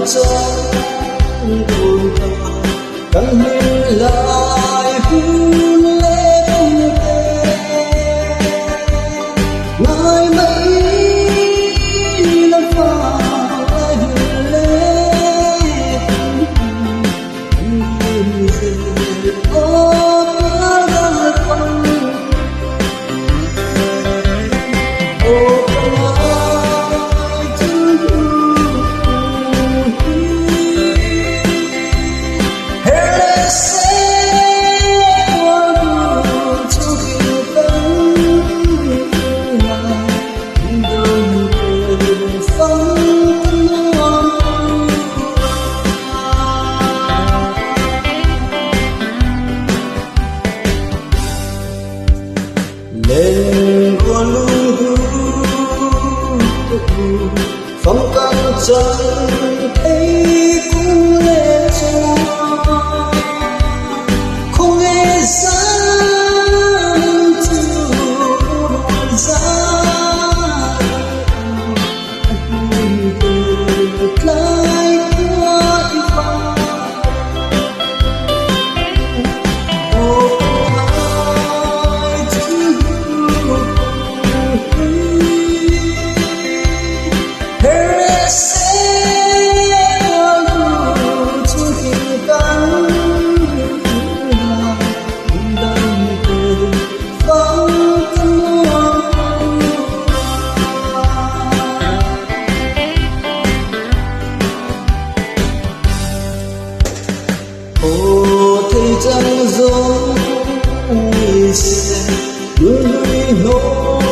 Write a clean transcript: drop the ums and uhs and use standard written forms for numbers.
trong buồn thầm căng lên lại hôn lên ngài mấy lần phải lên như thế ôm ra con lên con lung phong cảnh chẳng thấy cũng lên cho không nghe sáng chiều buồn giá lại qua đi qua chẳng giống như xe người nỗi